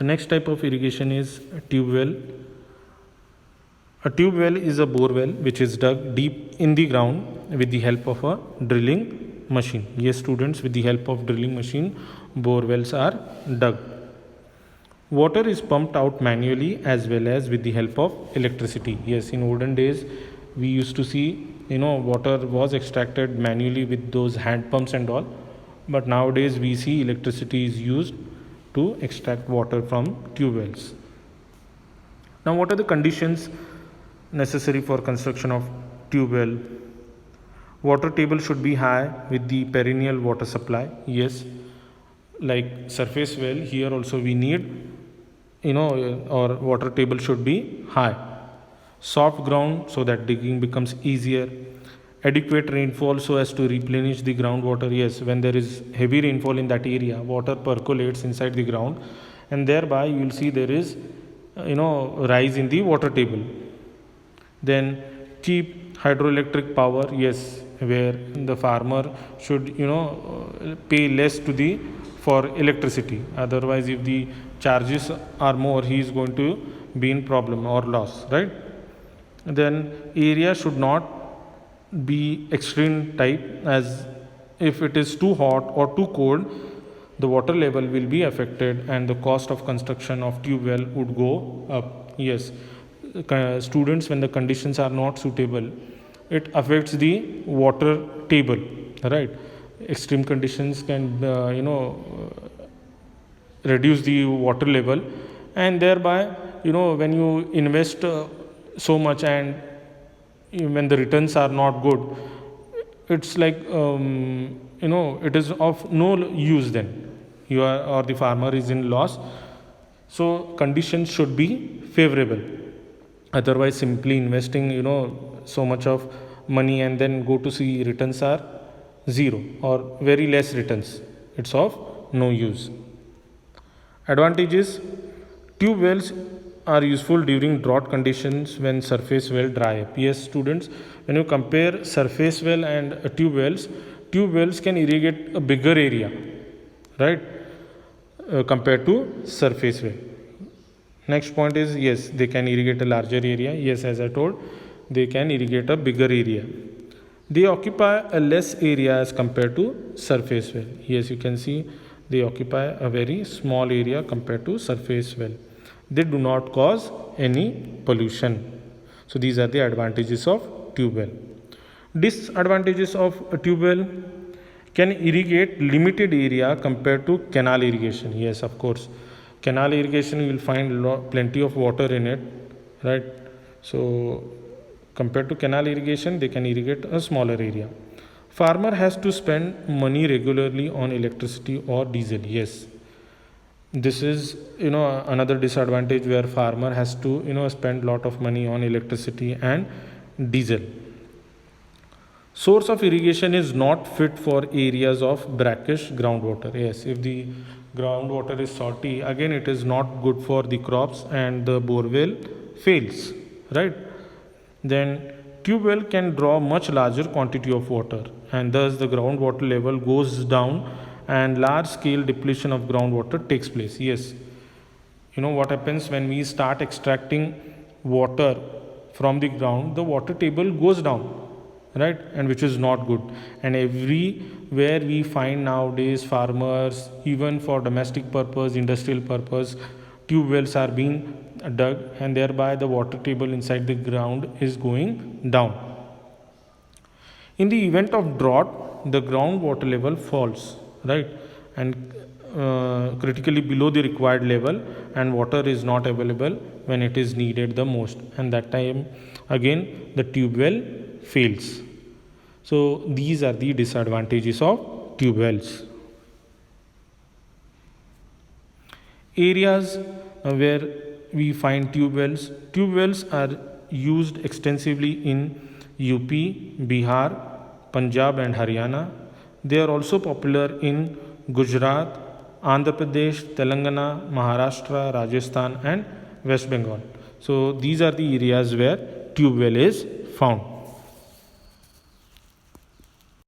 The next type of irrigation is a tube well. A tube well is a bore well which is dug deep in the ground with the help of a drilling machine. Yes, students, with the help of drilling machine, bore wells are dug. Water is pumped out manually as well as with the help of electricity. Yes, in olden days, we used to see, water was extracted manually with those hand pumps and all. But nowadays, we see electricity is used to extract water from tube wells. Now, what are the conditions necessary for construction of tube well? Water table should be high with the perennial water supply. Yes, like surface well, here also we need, or water table should be high. Soft ground so that digging becomes easier. Adequate rainfall so as to replenish the groundwater. Yes, when there is heavy rainfall in that area, water percolates inside the ground, and thereby you will see there is, rise in the water table. Then cheap hydroelectric power. Yes, where the farmer should, pay less to the for electricity. Otherwise, if the charges are more, he is going to be in problem or loss, right? Then area should not be extreme type, as if it is too hot or too cold, the water level will be affected and the cost of construction of tube well would go up. Yes, students, when the conditions are not suitable, it affects the water table, right? Extreme conditions can reduce the water level, and thereby, when you invest so much and when the returns are not good, it's like, it is of no use. Then you are, or the farmer is in loss. So conditions should be favorable. Otherwise, simply investing, so much of money and then go to see returns are zero or very less returns, it's of no use. Advantages: tube wells are useful during drought conditions when surface well dry up. Yes, students, when you compare surface well and tube wells can irrigate a bigger area, right, compared to surface well. Next point is, yes, they can irrigate a larger area. Yes, as I told, they can irrigate a bigger area. They occupy a less area as compared to surface well. Yes, you can see they occupy a very small area compared to surface well. They do not cause any pollution. So these are the advantages of tube well. Disadvantages of a tube well: can irrigate limited area compared to canal irrigation. Yes, of course, canal irrigation you will find plenty of water in it, right? So compared to canal irrigation, they can irrigate a smaller area. Farmer has to spend money regularly on electricity or diesel. Yes, this is, another disadvantage, where farmer has to, spend lot of money on electricity and diesel. Source of irrigation is not fit for areas of brackish groundwater. Yes, if the groundwater is salty, again it is not good for the crops and the borewell fails, right? Then tube well can draw much larger quantity of water, and thus the groundwater level goes down and large scale depletion of groundwater takes place. Yes, what happens when we start extracting water from the ground, the water table goes down, right, and which is not good. And everywhere we find nowadays, farmers, even for domestic purpose, industrial purpose, tube wells are being dug, and thereby the water table inside the ground is going down. In the event of drought, the groundwater level falls, right, and critically below the required level, and water is not available when it is needed the most, and that time again the tube well fails. So these are the disadvantages of tube wells. Areas where we find tube wells. Tube wells are used extensively in UP, Bihar, Punjab and Haryana. They are also popular in Gujarat, Andhra Pradesh, Telangana, Maharashtra, Rajasthan and West Bengal. So these are the areas where tube well is found.